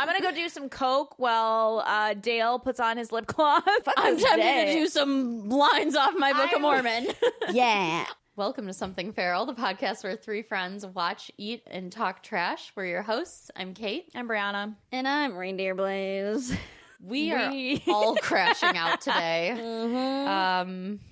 I'm going to go do some coke while Dale puts on his lip gloss. I'm tempted to do some lines off my Book of Mormon. Yeah. Welcome to Something Feral, the podcast where three friends watch, eat, and talk trash. We're your hosts. I'm Kate. I'm Brianna. And I'm Reindeer Blaze. We are all crashing out today.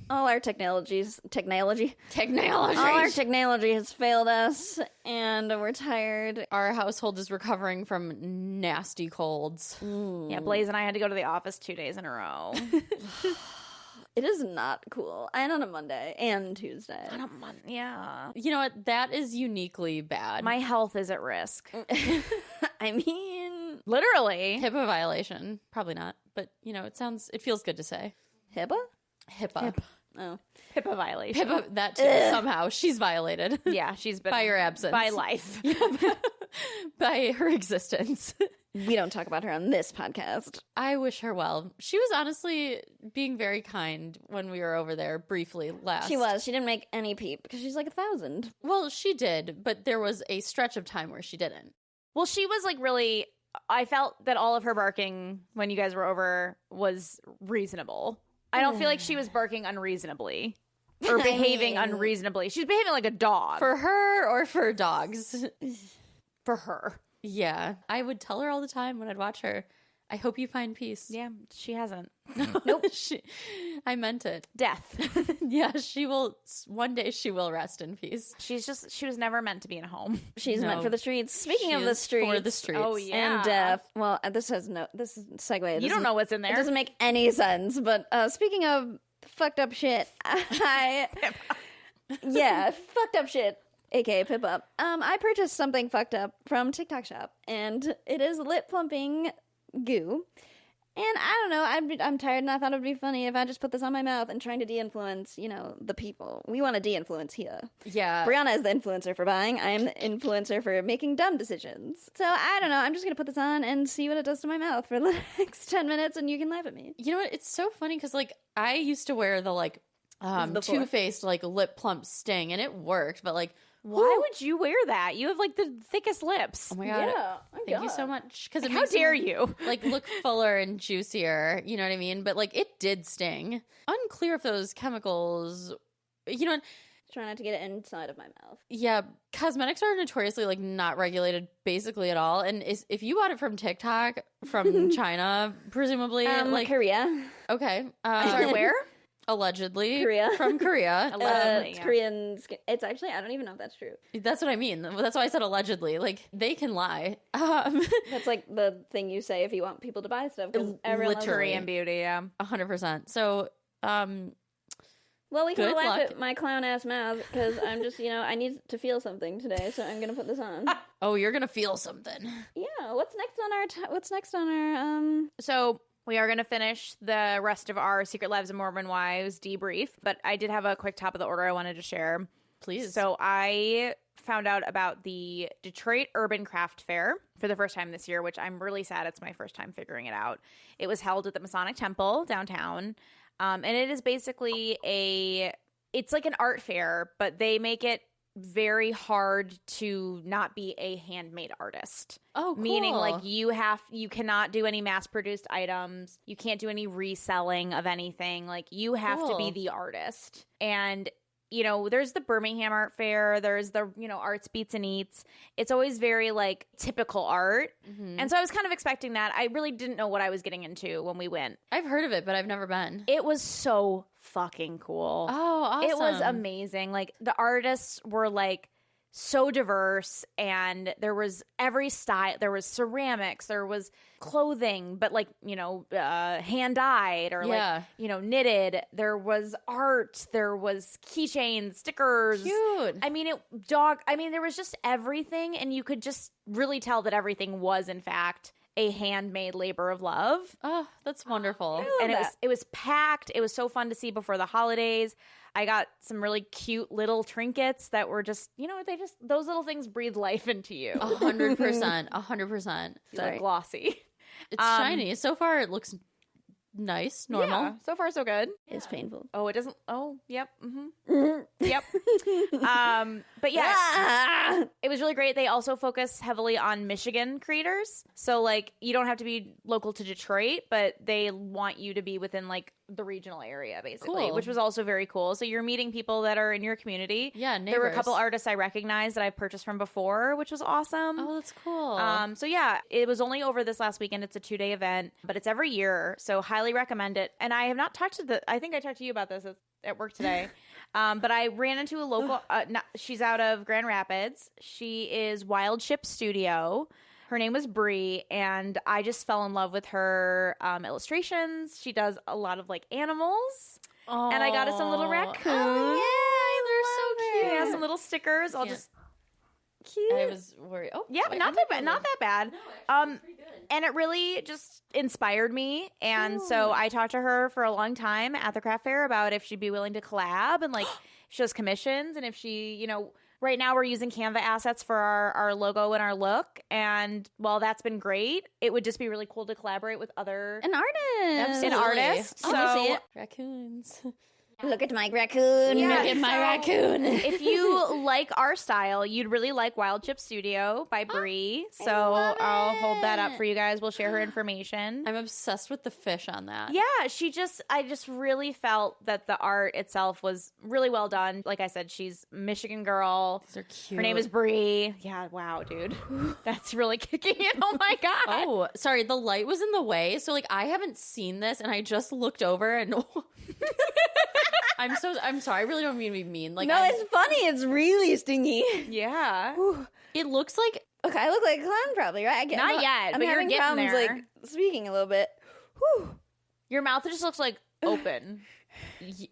All our technology. Technology. All our technology has failed us, and we're tired. Our household is recovering from nasty colds. Yeah, Blaze and I had to go to the office 2 days in a row. It is not cool. And on a Monday and Tuesday. On a month, yeah. You know what? That is uniquely bad. My health is at risk. I mean, Literally. HIPAA violation. Probably not. But, you know, it feels good to say. HIPAA? HIPAA. Oh. HIPAA violation. HIPAA, that too. Somehow. She's violated. Yeah, she's been. By your absence. By life. By her existence. We don't talk about her on this podcast. I wish her well. She was honestly being very kind when we were over there briefly last. She was. She didn't make any peep because she's like 1,000. Well, she did, but there was a stretch of time where she didn't. Well, she was like really. I felt that all of her barking when you guys were over was reasonable. I don't feel like she was barking unreasonably or behaving unreasonably. She's behaving like a dog. For her or for dogs? For her. Yeah. I would tell her all the time when I'd watch her, I hope you find peace. Yeah, she hasn't. Nope. I meant it. Death. Yeah, she will. One day she will rest in peace. She was never meant to be in a home. She's No. meant for the streets. Speaking She of the is streets. for the streets. Oh, yeah. And death. Well, this is segue. You don't know what's in It there. doesn't make any sense. But speaking of fucked up shit, fucked up shit, aka Pip Up. I purchased something fucked up from TikTok Shop, and it is lip plumping goo. And I don't know, I'm tired, and I thought it would be funny if I just put this on my mouth and trying to de-influence, the people. We want to de-influence here. Yeah. Brianna is the influencer for buying. I am the influencer for making dumb decisions. So I don't know. I'm just going to put this on and see what it does to my mouth for the next 10 minutes, and you can laugh at me. You know what? It's so funny because, like, I used to wear the, Too-Faced, lip plump sting, and it worked, but, Why would you wear that? You have like the thickest lips. oh my God. Yeah. Thank you so much. Because How dare you? look fuller and juicier, you know what I mean? But it did sting. Unclear if those chemicals, Try not to get it inside of my mouth. yeah, cosmetics are notoriously not regulated basically at all. And if you bought it from TikTok, from China, presumably, Korea. okay, Sorry, where? allegedly Korea. from Korea. Allegedly, It's yeah. Korean skin. It's actually, I don't even know if that's true. That's what I mean. That's why I said allegedly. They can lie. That's like the thing you say if you want people to buy stuff. 'Cause everyone loves Literally. Korean beauty, yeah. 100%. So, Well, we can Good laugh luck. at my clown ass mouth because I'm just, I need to feel something today, so I'm gonna put this on. oh, you're gonna feel something. Yeah. What's next on our So we are going to finish the rest of our Secret Lives of Mormon Wives debrief, but I did have a quick top of the order I wanted to share. Please. So I found out about the Detroit Urban Craft Fair for the first time this year, which I'm really sad it's my first time figuring it out. It was held at the Masonic Temple downtown, and it is basically it's like an art fair, but they make it very hard to not be a handmade artist. Oh, cool. Meaning you cannot do any mass produced items. You can't do any reselling of anything. You have to be Cool. the artist. And there's the Birmingham Art Fair. There's the, Arts Beats and Eats. It's always very typical art. Mm-hmm. And so I was kind of expecting that. I really didn't know what I was getting into when we went. I've heard of it, but I've never been. It was so fucking cool. Oh, awesome. It was amazing. The artists were so diverse, and there was every style. There was ceramics, there was clothing, but hand dyed or Yeah. knitted. There was art. There was keychains, stickers. Cute. There was just everything, and you could just really tell that everything was in fact a handmade labor of love. Oh, that's wonderful. And it was packed. It was so fun to see before the holidays. I got some really cute little trinkets that were just, those little things breathe life into you. 100%. 100%. So glossy. It's shiny. So far, it looks nice, normal. Yeah, so far so good. It's painful. Oh, it doesn't. Oh, yep. Yep. But yeah, Ah! it was really great. They also focus heavily on Michigan creators. So like you don't have to be local to Detroit, but they want you to be within like the regional area basically, Cool. which was also very cool. So you're meeting people that are in your community. Yeah, There were a neighbors. couple artists I recognized that I purchased from before, which was awesome. Oh, that's cool. So yeah, it was only over this last weekend. It's a 2-day event, but it's every year, so highly recommend it. And I have not talked to I think I talked to you about this at work today. But I ran into a local. She's out of Grand Rapids. She is Wild Ship Studio. Her name was Bree, and I just fell in love with her illustrations. She does a lot of like animals, and I got us some little raccoons. Oh, yeah, they're so cute. Yeah, some little stickers. I'll Yeah. just Cute. I was worried. Oh, yeah, wait, not I'm that not bad. Not that bad. And it really just inspired me. And so I talked to her for a long time at the craft fair about if she'd be willing to collab and like if she does commissions and if she, you know, right now we're using Canva assets for our logo and our look. And while that's been great, it would just be really cool to collaborate with other An artist. an artist. Oh, I see So it. Raccoons. Look at my raccoon. Yeah, Look at my so- raccoon. if you like our style, you'd really like Wild Chip Studio by Bree. So love I'll hold that up it. for you guys. We'll share her information. I'm obsessed with the fish on that. Yeah, I just really felt that the art itself was really well done. Like I said, she's a Michigan girl. They're cute. Her name is Bree. Yeah, wow, dude. That's really kicking in. Oh my God. Oh, sorry. The light was in the way. So, like, I haven't seen this, and I just looked over and. I'm sorry. I really don't mean to be mean. Like, No, it's funny. It's really stingy. Yeah. it looks like Okay, I look like a clown probably, right? Not yet, I'm but you're having getting problems, there. like, speaking a little bit. Whew. Your mouth just looks like open.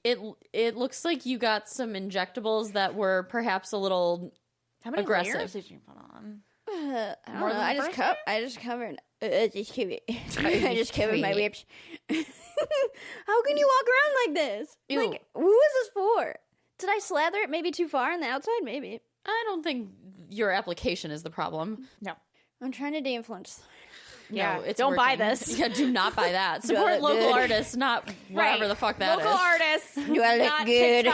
it looks like you got some injectables that were perhaps a little. How many Aggressive. layers did you put on? I don't More know. than I the just first I just covered. I just covered my lips. How can you walk around like this? Ew. Like, who is this for? Did I slather it maybe too far on the outside? Maybe. I don't think your application is the problem. No. I'm trying to de-influence. Yeah, No, it's don't buy working. this. Yeah, do not buy that. Support look local good. artists, not whatever Right. the fuck that is. Local artists. Do I look not good?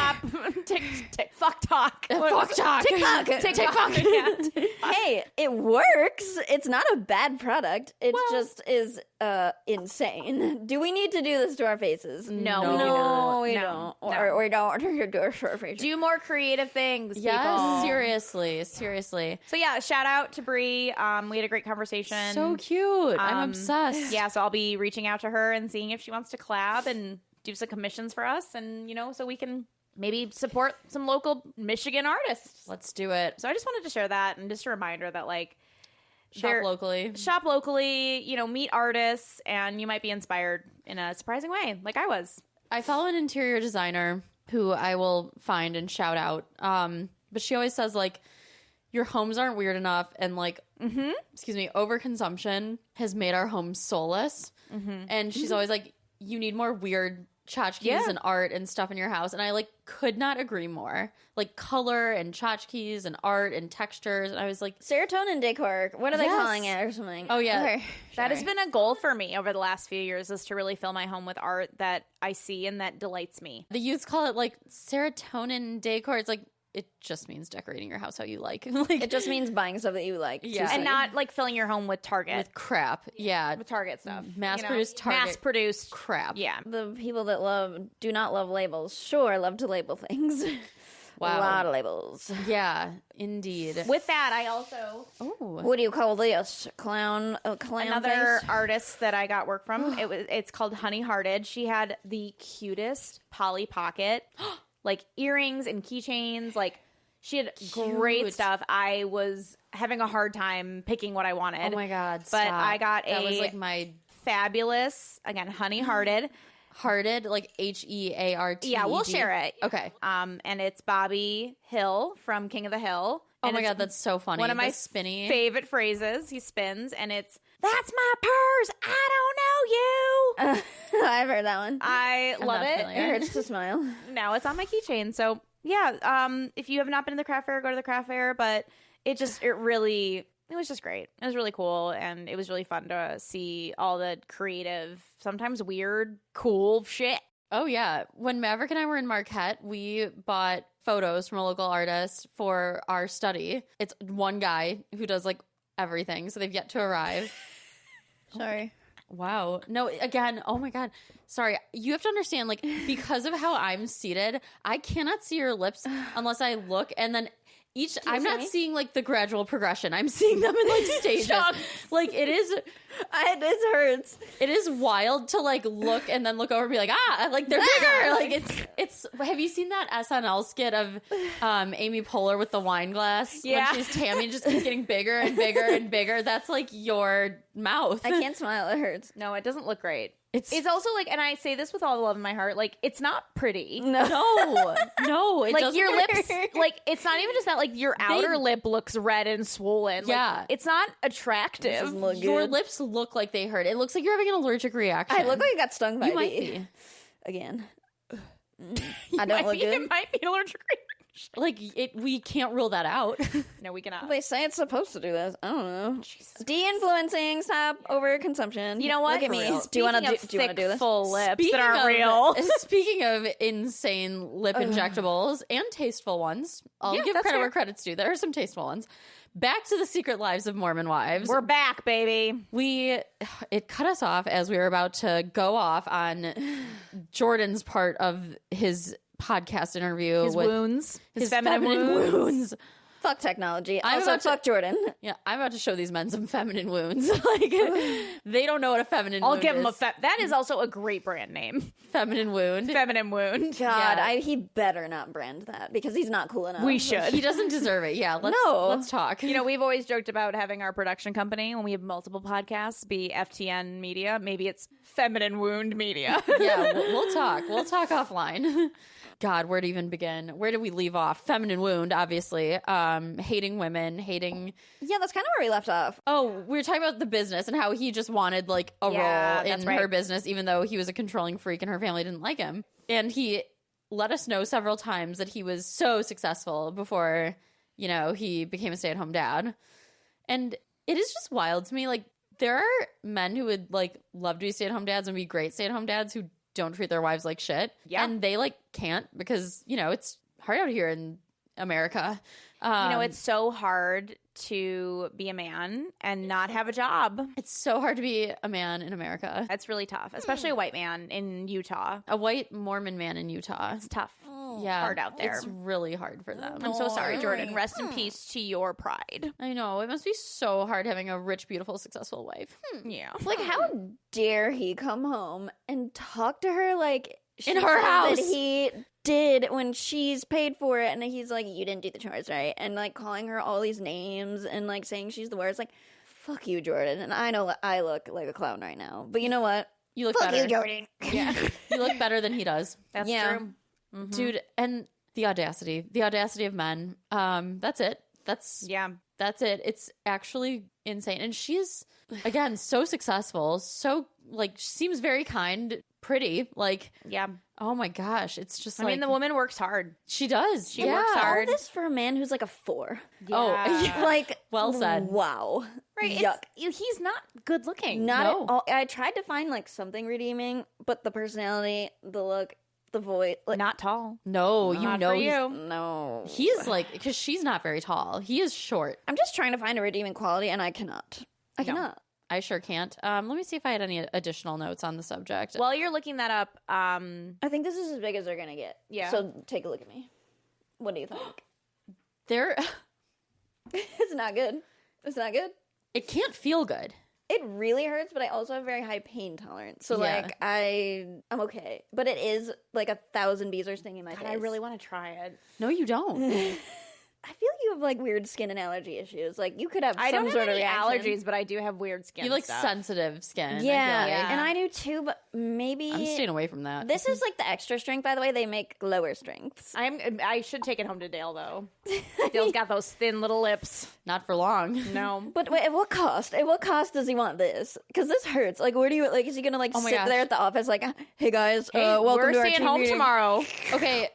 TikTok. Fuck talk. Fuck talk. TikTok. TikTok. Yeah. Hey, it works. It's not a bad product. It just is insane. Do we need to do this to our faces? No, No. we do not. No, we No. don't. No. Or we don't do it to our faces. Do more creative things, Yes, people. seriously. So yeah, shout out to Bree. We had a great conversation. So cute. I'm Um, obsessed. Yeah, so I'll be reaching out to her and seeing if she wants to collab and do some commissions for us, and so we can maybe support some local Michigan artists. Let's do it. So I just wanted to share that, and just a reminder that like Shop locally. shop locally, meet artists, and you might be inspired in a surprising way, like I was. I follow an interior designer who I will find and shout out. But she always says, like, your homes aren't weird enough, and like, overconsumption has made our homes soulless. And she's always like, you need more weird tchotchkes Yeah. and art and stuff in your house. And I like could not agree more. Like color and tchotchkes and art and textures. And I was like, Serotonin decor. What are they Yes. calling it or something? Oh, yeah. Okay. That has been a goal for me over the last few years, is to really fill my home with art that I see and that delights me. the youths call it like serotonin decor. It's like, it just means decorating your house how you like. Like, It just means buying stuff that you like. Yeah. And not like filling your home with Target. with crap. Yeah. With Target stuff. Mass-produced Target Mass-produced crap. Yeah. The people that do not love labels, sure, love to label things. Wow. A lot of labels. Yeah, indeed. With that, I also Oh. What do you call this? Clown another face? artist that I got work from. It's called Honey Hearted. She had the cutest Polly Pocket, like earrings and keychains. Like she had great Cute. stuff. I was having a hard time picking what I wanted. Oh my God. But Stop. I got that a was like my fabulous, again, Honey Hearted. hearted, like HEART. Yeah, we'll share it. Okay. And it's Bobby Hill from King of the Hill. Oh And my it's God, that's so funny. one of my The spinny. favorite phrases. He spins, and it's, "That's my purse. I don't know you." I've heard that one. I love not it. familiar. It hurts to smile. Now it's on my keychain. So yeah, if you have not been to the craft fair, go to the craft fair. But it really it was just great. It was really cool, and it was really fun to see all the creative, sometimes weird, cool shit. Oh, yeah. When Maverick and I were in Marquette, we bought photos from a local artist for our study. It's one guy who does like everything, so they've yet to arrive. Sorry. Wow. No, again, oh my God. Sorry. You have to understand, like, because of how I'm seated, I cannot see your lips unless I look, and then I'm not seeing like the gradual progression. I'm seeing them in like stages. Like it hurts. It is wild to like look and then look over and be like, like they're bigger. Like it's. Have you seen that SNL skit of Amy Poehler with the wine glass? Yeah. When she's Tammy, just keeps getting bigger and bigger and bigger. That's like your mouth. I can't smile. It hurts. No, it doesn't look great. It's also like, and I say this with all the love in my heart, like, it's not pretty. No, it like doesn't. Your lips, like, it's not even just that, like, your outer lip looks red and swollen. Yeah. Like, it's not attractive. Your lips look like they hurt. It looks like you're having an allergic reaction. I look like I got stung by You a might bee. be. Again. I don't look good. It might be an allergic reaction. Like, we can't rule that out. No, we cannot. They say it's supposed to do this. I don't know. De-influencing, stop overconsumption. You know what? Look at me. Real. Do you want to Speaking of do this? full lips Speaking that aren't of- real. Speaking of insane lip injectables and tasteful ones, I'll give that's credit fair. where credit's due. There are some tasteful ones. Back to the secret lives of Mormon wives. We're back, baby. It cut us off as we were about to go off on Jordan's part of his podcast interview His with wounds. his feminine wounds. Fuck technology. I'm Also, about to- fuck Jordan. Yeah, I'm about to show these men some feminine wounds. Like, they don't know what a feminine I'll wound give him is. that is also a great brand name. Feminine wound. Feminine wound. God, Yeah. he better not brand that because he's not cool enough. We should. He doesn't deserve it. Yeah, let's talk. You know, we've always joked about having our production company when we have multiple podcasts be FTN Media. Maybe it's Feminine Wound Media. Yeah, we'll talk. We'll talk offline. God, where to even begin? Where did we leave off? Feminine wound, obviously. Hating women, hating. Yeah, that's kind of where we left off. Oh, we were talking about the business and how he just wanted like a Yeah, role in that's right. her business, even though he was a controlling freak and her family didn't like him. And he let us know several times that he was so successful before, you know, he became a stay-at-home dad. And it is just wild to me. Like, there are men who would like love to be stay-at-home dads and be great stay-at-home dads who don't treat their wives like shit. Yeah. And they like can't because, you know, it's hard out here in America. You know, it's so hard to be a man and not have a job. It's so hard to be a man in America. That's really tough, especially a white man in Utah. A white Mormon man in Utah. It's tough. Yeah, hard out there. It's really hard for them. I'm so sorry, Jordan. Rest in peace to your pride. I know. It must be so hard having a rich, beautiful, successful wife. Yeah. Like, how dare he come home and talk to her like In her house. that he did when she's paid for it, and he's like, "You didn't do the chores right," and like calling her all these names and like saying she's the worst. Like, fuck you, Jordan. And I know I look like a clown right now, but you know what? You look Fuck better. you, Jordan. Yeah. You look better than he does. That's Yeah. true. Dude, and the audacity of men. That's it. That's it. It's actually insane. And she's, again, so successful, so like seems very kind, pretty. Like, Yeah. oh my gosh, it's just I like mean, the woman works hard. she does. She works All hard. this for a man who's like a 4. Oh, yeah. Like, Well said. Wow. Right. Yuck. He's not good looking. Not No. at all. I tried to find like something redeeming, but the personality, the look, the voice, like, Not tall. No, you Not know for he's- you. no. He's like, because she's not very tall. He is short. I'm just trying to find a redeeming quality, and I cannot. I cannot. I sure can't. Let me see if I had any additional notes on the subject. While you're looking that up, I think this is as big as they're gonna get. Yeah. So take a look at me. What do you think? there, It's not good. It's not good. it can't feel good. It really hurts, but I also have very high pain tolerance. So Yeah. like I'm okay. But it is like 1,000 bees are stinging my God, face. I really want to try it. No, you don't. I feel like you have like weird skin and allergy issues. Like you could have I some don't sort have of any reaction. allergies, but I do have weird skin You have like stuff. sensitive skin. I feel Yeah, like. Yeah. and I do too, but maybe I'm staying away from that. This is like the extra strength, by the way. They make lower strengths. I should take it home to Dale though. Dale's got those thin little lips. not for long. No. But wait, at what cost? At what cost does he want this? Because this hurts. Like, where do you like? Is he gonna like Oh my sit gosh. there at the office, like, "Hey guys, Hey, welcome we're to our staying team home meeting." tomorrow. Okay.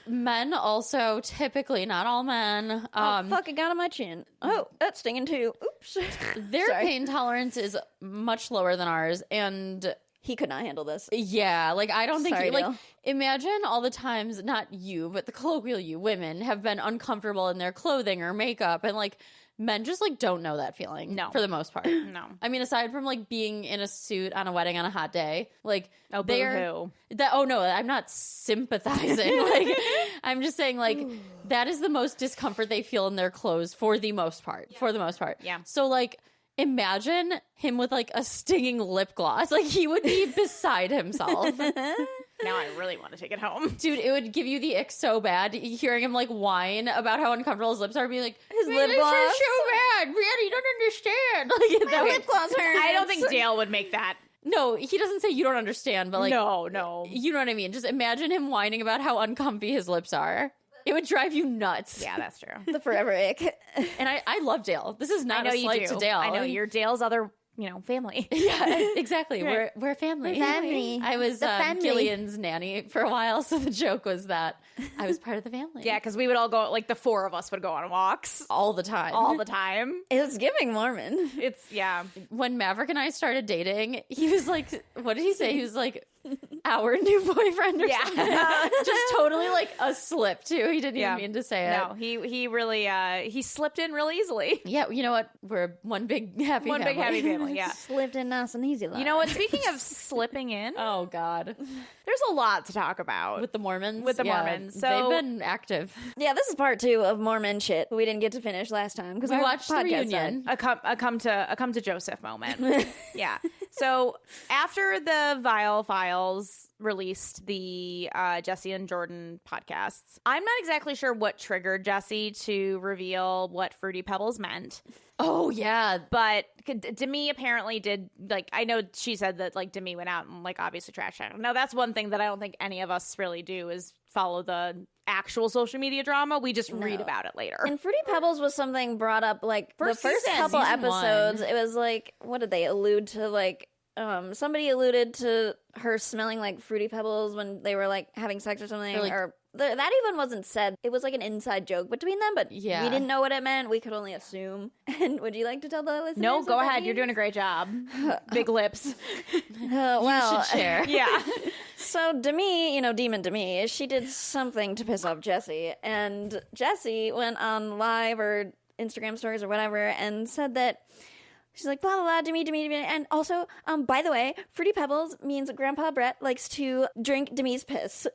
Men also typically, not all men, fuck, it got on my chin. Oh, that's stinging too. Oops. their Sorry. pain tolerance is much lower than ours. And He could not handle this. yeah, like I don't think Sorry, like Dale. imagine all the times, not you, but the colloquial you, women have been uncomfortable in their clothing or makeup, and like men just like don't know that feeling. No. For the most part. No. I mean, aside from like being in a suit on a wedding on a hot day, like Oh, they're boo-hoo. that. Oh no, I'm not sympathizing. Like I'm just saying, like that is the most discomfort they feel in their clothes for the most part. For the most part, Yeah. So like, imagine him with like a stinging lip gloss. Like he would be beside himself. Now I really want to take it home. Dude, it would give you the ick so bad hearing him like whine about how uncomfortable his lips are, being like, His "Man, lip this gloss? is so bad. Brianna, you don't understand." Like that Lip gloss hurts. I don't think Dale would make that. No, he doesn't say you don't understand, but like no. you know what I mean. Just imagine him whining about how uncomfy his lips are. It would drive you nuts. Yeah, that's true. The forever ick. And I love Dale. This is I not know a you slight do. to Dale. I know you're Dale's other, family. Yeah, exactly. Right. We're a family. We're family. I was The family. Gillian's nanny for a while, so the joke was that I was part of the family. Yeah, because we would all go, like the four of us would go on walks all the time. all the time. It's giving Mormon. It's, yeah. When Maverick and I started dating, he was like, what did he say? He was like, our new boyfriend or Yeah. something. Just totally like a slip too. He didn't Yeah. even mean to say it. No, he really, he slipped in real easily. Yeah, you know what? We're one big happy One family. big happy family, yeah. Slipped in nice and easy. You know what? Speaking of slipping in, Oh God. there's a lot to talk about. With the Mormons. With the Yeah, Mormons. So- they've been active. Yeah, this is part 2 of Mormon shit. We didn't get to finish last time because We our watched the podcast reunion. died. a come to Joseph moment. Yeah. So after the Vile Files released the Jesse and Jordan podcasts, I'm not exactly sure what triggered Jesse to reveal what Fruity Pebbles meant. Oh yeah. But Demi apparently did, like, I know she said that, like, Demi went out and, like, obviously trash talked. Now, that's one thing that I don't think any of us really do is follow the actual social media drama. We just read about it later. And Fruity Pebbles was something brought up like First the first season, couple season episodes. one. It was like, what did they allude to? Like, somebody alluded to her smelling like Fruity Pebbles when they were like having sex or something. Or, like- That even wasn't said. It was like an inside joke between them, but Yeah. we didn't know what it meant. We could only assume. And would you like to tell the listeners? No, what go that ahead. You're doing a means? great job. Big lips. Well, You should share. Yeah. So Demi, Demon Demi, she did something to piss off Jesse, and Jesse went on live or Instagram stories or whatever and said that she's like blah blah blah Demi, and also by the way, Fruity Pebbles means Grandpa Brett likes to drink Demi's piss,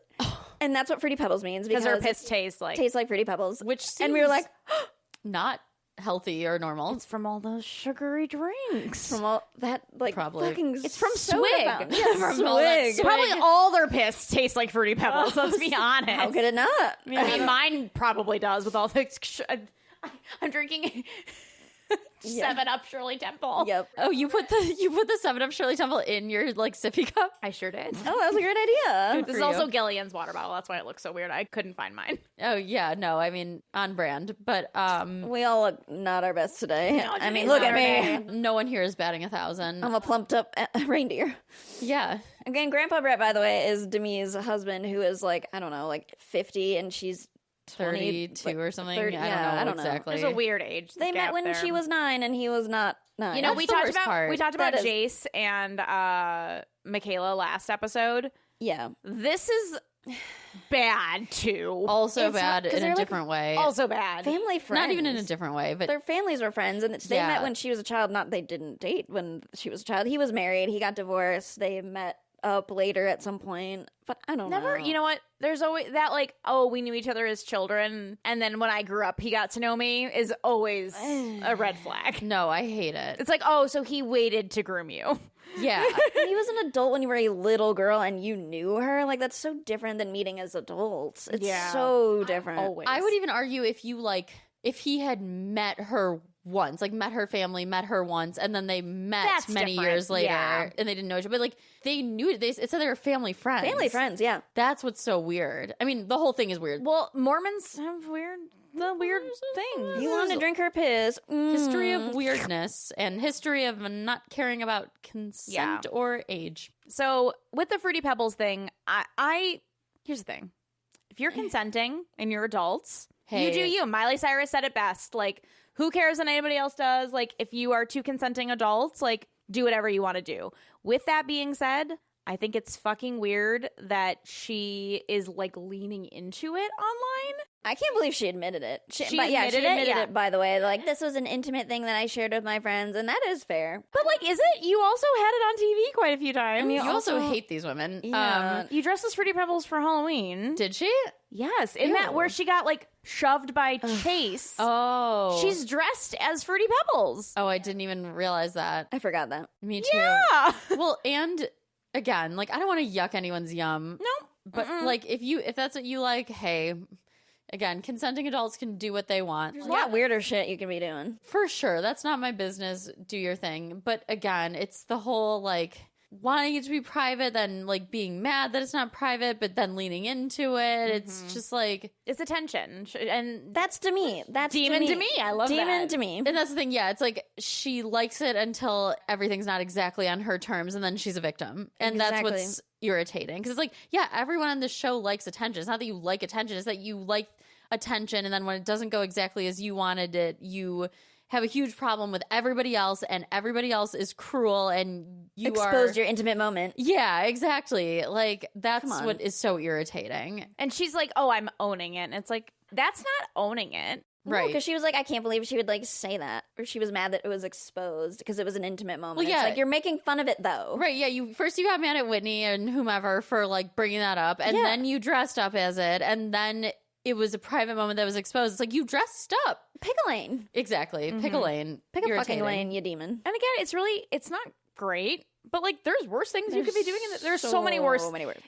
and that's what Fruity Pebbles means Because because her piss tastes like Fruity Pebbles, Which and we were seems like not healthy or normal. it's from all those sugary drinks. from all that like Probably. fucking It's from soda Swig. fountain. Yeah, From all that Swig. Swig. Probably all their piss tastes like Fruity Pebbles. Let's be honest. How could it not? I mean, mine probably does with all the. I'm drinking 7-Up Shirley Temple. Yep. Oh, you put the 7-Up Shirley Temple in your like sippy cup? I sure did. Oh, that was a great idea. This is for also you. Gillian's water bottle. That's why it looks so weird. I couldn't find mine. Oh yeah, no, I mean on brand. But We all look not our best today. No, I mean, today's look not at our me. no one here is batting 1,000. I'm a plumped up reindeer. Yeah. Again, Grandpa Brett, by the way, is Demi's husband, who is like, I don't know, like 50, and she's 20, 32 like, or something. 30 I don't know exactly. There's a weird age. They met gap when there. she was 9, and he was not 9. You know, That's we the talked worst about part. Jace That is- and Michaela last episode. yeah. This is bad too. Also It's bad 'cause in they're, a like, different way. Also bad. Family friends. Not even in a different way, but Their families were friends, and they Yeah. met when she was a child. Not they didn't date when she was a child. He was married. He got divorced. They met up later at some point, but I don't Never, know. you know what? There's always that, like, oh, we knew each other as children, and then when I grew up, he got to know me, is always a red flag. no, I hate it. It's like, oh, so he waited to groom you. Yeah. He was an adult when you were a little girl and you knew her. Like, that's so different than meeting as adults. It's Yeah. so different. Always. I would even argue if he had met her once, like met her family, met her once, and then they met That's many different. years later Yeah. and they didn't know each other, but like they knew it. It said they were family friends. Family friends, yeah. That's what's so weird. I mean, the whole thing is weird. Well, Mormons have weird things. You want to drink her piss. History of weirdness and history of not caring about consent or age. So with the Fruity Pebbles thing, I here's the thing. if you're consenting and you're adults, Hey. you do you. Miley Cyrus said it best. Like, who cares what anybody else does? Like, if you are two consenting adults, like, do whatever you want to do. With that being said, I think it's fucking weird that she is, like, leaning into it online. I can't believe she admitted it. She admitted it, by the way. Like, this was an intimate thing that I shared with my friends, and that is fair. But, like, is it? You also had it on TV quite a few times. I mean, You also hate these women. Yeah. You dressed as Fruity Pebbles for Halloween. Did she? Yes. In that where she got, like, shoved by Chase. Oh. She's dressed as Fruity Pebbles. Oh, I didn't even realize that. I forgot that. Me too. Yeah. Well, and again, like, I don't want to yuck anyone's yum. No. But like, if that's what you like, hey, again, consenting adults can do what they want. There's a lot weirder shit you can be doing. For sure. That's not my business. Do your thing. But again, it's the whole like wanting it to be private, then like being mad that it's not private, but then leaning into it. It's just like, It's attention. And That's to me. That's Demon to me. I love Demon that. to me. and that's the thing. Yeah. It's like she likes it until everything's not exactly on her terms, and then she's a victim. And that's Exactly. what's irritating. Because it's like, yeah, everyone on this show likes attention. It's not that you like attention, it's that you like attention. And then when it doesn't go exactly as you wanted it, you have a huge problem with everybody else, and everybody else is cruel, and you Exposed are. your intimate moment. Yeah, exactly. Like, that's Come on. what is so irritating. And she's like, oh, I'm owning it. And it's like, that's not owning it. Right. Because she was like, I can't believe she would like say that. Or she was mad that it was exposed because it was an intimate moment. Well, yeah. It's like, you're making fun of it though. Right, yeah, you got mad at Whitney and whomever for like bringing that up, and Yeah. then you dressed up as it, and then it was a private moment that was exposed. It's like, you dressed up. Pick a lane. Exactly. Pick a lane. Pick a Irritating. fucking lane, you demon. And again, it's not great, but like there's worse things you could be doing. There's so many worse.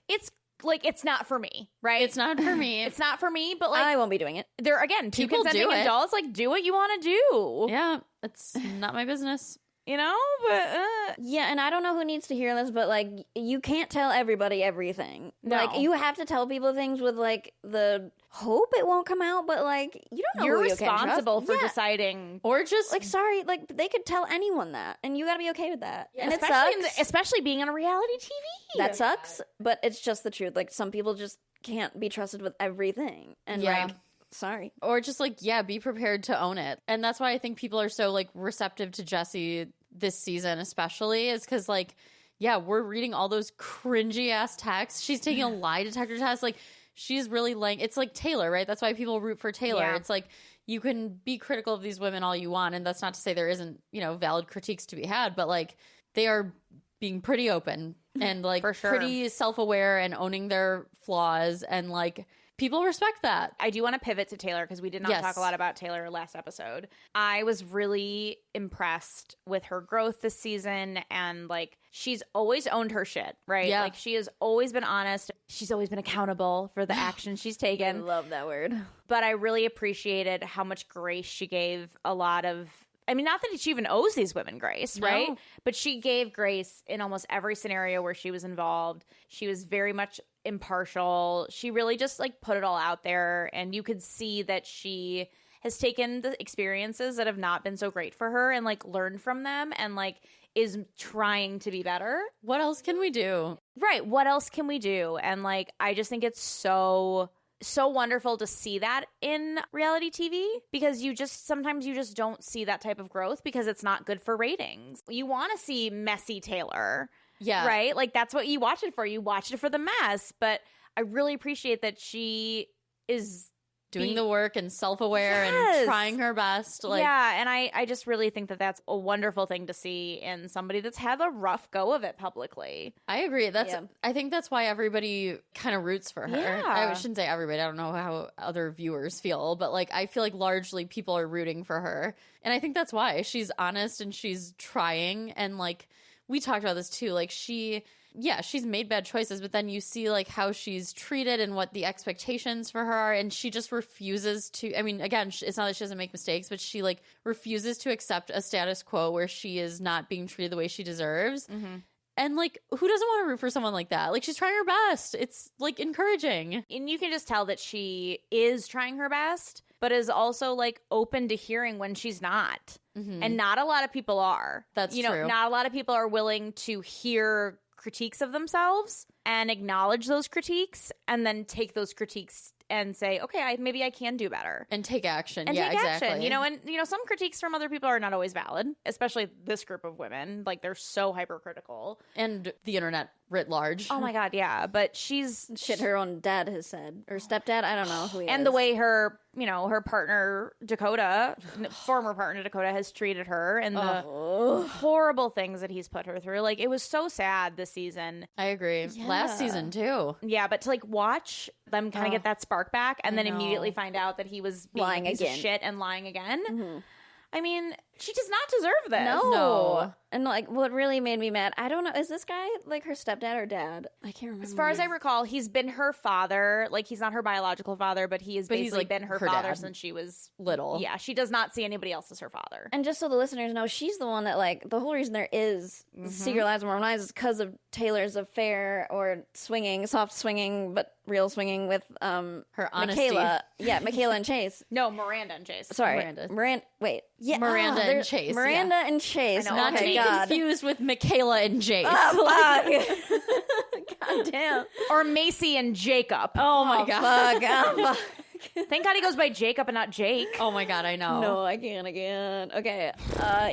It's like, it's not for me, right? It's not for me. It's not for me, but like I won't be doing it. they're, again, two People do consenting it. adults, like, do what you want to do. Yeah, it's not my business. You know? But Yeah, and I don't know who needs to hear this, but like, you can't tell everybody everything. No. Like, you have to tell people things with like the hope it won't come out, but like, you don't know you're who you can trust. responsible for Yeah. deciding. Or just Like, sorry, like they could tell anyone that, and you got to be okay with that. And it especially, sucks. especially being on a reality TV. That sucks, but it's just the truth. Like, some people just can't be trusted with everything, and Yeah. like, sorry. or just like, yeah, be prepared to own it. And that's why I think people are so like receptive to Jessie this season, especially, is because like, yeah, we're reading all those cringy ass texts. She's taking a lie detector test. Like, she's really like, it's like Taylor, right? That's why people root for Taylor. Yeah. It's like, you can be critical of these women all you want, and that's not to say there isn't, valid critiques to be had, but like, they are being pretty open and like For sure. pretty self-aware and owning their flaws, and like, people respect that. I do want to pivot to Taylor because we did not Yes. talk a lot about Taylor last episode. I was really impressed with her growth this season, and like, she's always owned her shit, right? Yeah. Like, she has always been honest. She's always been accountable for the actions she's taken. love that word. But I really appreciated how much grace she gave a lot of. I mean, not that she even owes these women grace, right? No. But she gave grace in almost every scenario where she was involved. She was very much impartial. She really just like put it all out there. And you could see that she has taken the experiences that have not been so great for her and like learned from them, and like is trying to be better. What else can we do? Right. What else can we do? And like, I just think it's so wonderful to see that in reality TV, because sometimes you just don't see that type of growth because it's not good for ratings. You want to see messy Taylor, Yeah. right? Like, that's what you watch it for. You watch it for the mess. But I really appreciate that she is Doing the work and self-aware Yes. and trying her best. Like, yeah, and I just really think that that's a wonderful thing to see in somebody that's had a rough go of it publicly. I agree. Yeah. I think that's why everybody kind of roots for her. Yeah. I shouldn't say everybody. I don't know how other viewers feel, but like, I feel like largely people are rooting for her. And I think that's why she's honest and she's trying. And like, we talked about this too. Like, she's made bad choices, but then you see like how she's treated and what the expectations for her are, and she just refuses to. I mean, again, it's not that she doesn't make mistakes, but she like refuses to accept a status quo where she is not being treated the way she deserves. Mm-hmm. And like, who doesn't want to root for someone like that? Like, she's trying her best. It's like encouraging. And you can just tell that she is trying her best, but is also like open to hearing when she's not. And not a lot of people are. That's true. Not a lot of people are willing to hear critiques of themselves and acknowledge those critiques and then take those critiques and say, okay, maybe I can do better. And take action. And yeah, take exactly. action. And some critiques from other people are not always valid, especially this group of women. Like, they're so hypercritical. And the internet writ large. Oh my God, yeah. But she's... Shit her own dad has said. Or stepdad, I don't know who he is. And the way her partner Dakota, former partner Dakota, has treated her, and the horrible things that he's put her through. Like, it was so sad this season. I agree. Yeah. Last season too. Yeah, but to like watch them kind of get that spark back and then know. immediately find out that he was being Lying a piece again. of shit and lying again. I mean, she does not deserve this. No. And like, what really made me mad, I don't know, is this guy like her stepdad or dad? I can't remember. As far as I recall, he's been her father. Like, he's not her biological father, but he has But he's, basically like, been her her father dad. since she was Little. Yeah, she does not see anybody else as her father. And just so the listeners know, she's the one that, like, the whole reason there is Secret Lives of Mormon Wives is because of Taylor's affair or soft swinging, but real swinging with Her honesty. Michaela. Yeah, Michaela and Chase. No, Miranda and Chase. Sorry. Miranda. Wait. Yeah. Miranda and Chase, Miranda and Chase. I know. Not to Okay, be God. confused with Michaela and Jace. Oh, fuck. God damn. Or Macy and Jacob. Oh my god. Fuck. Oh, fuck. Thank God he goes by Jacob and not Jake. Oh my god, I know. No, I can't again. Okay.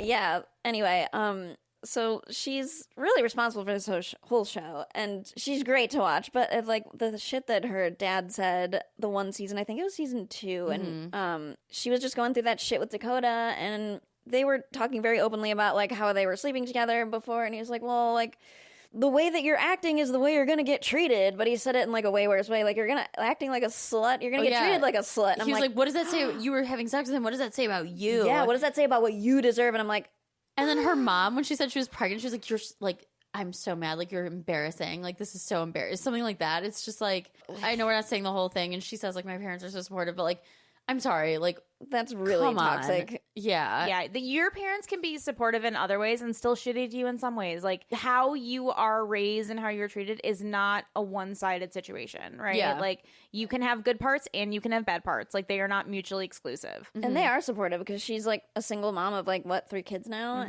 Yeah. Anyway, so she's really responsible for this whole show, and she's great to watch. But like the shit that her dad said the one season, I think it was season 2, and she was just going through that shit with Dakota, and they were talking very openly about like how they were sleeping together before, and he was like, well, like, the way that you're acting is the way you're gonna get treated. But he said it in like a way worse way. Like, you're acting like a slut. You're gonna get treated like a slut. And He I'm was like, what does that say? You were having sex with him. What does that say about you? yeah, what does that say about what you deserve? And I'm like, And then her mom, when she said she was pregnant, she was like, you're like, I'm so mad. Like, you're embarrassing. Like, this is so embarrassing. Something like that. It's just like, I know we're not saying the whole thing. And she says, like, my parents are so supportive. But, like, I'm sorry. Like, that's really come on. toxic. Yeah. Yeah, your parents can be supportive in other ways and still shitty to you in some ways. Like, how you are raised and how you're treated is not a one-sided situation, right? Yeah. Like, you can have good parts and you can have bad parts. Like, they are not mutually exclusive. And they are supportive because she's like a single mom of like 3 kids now,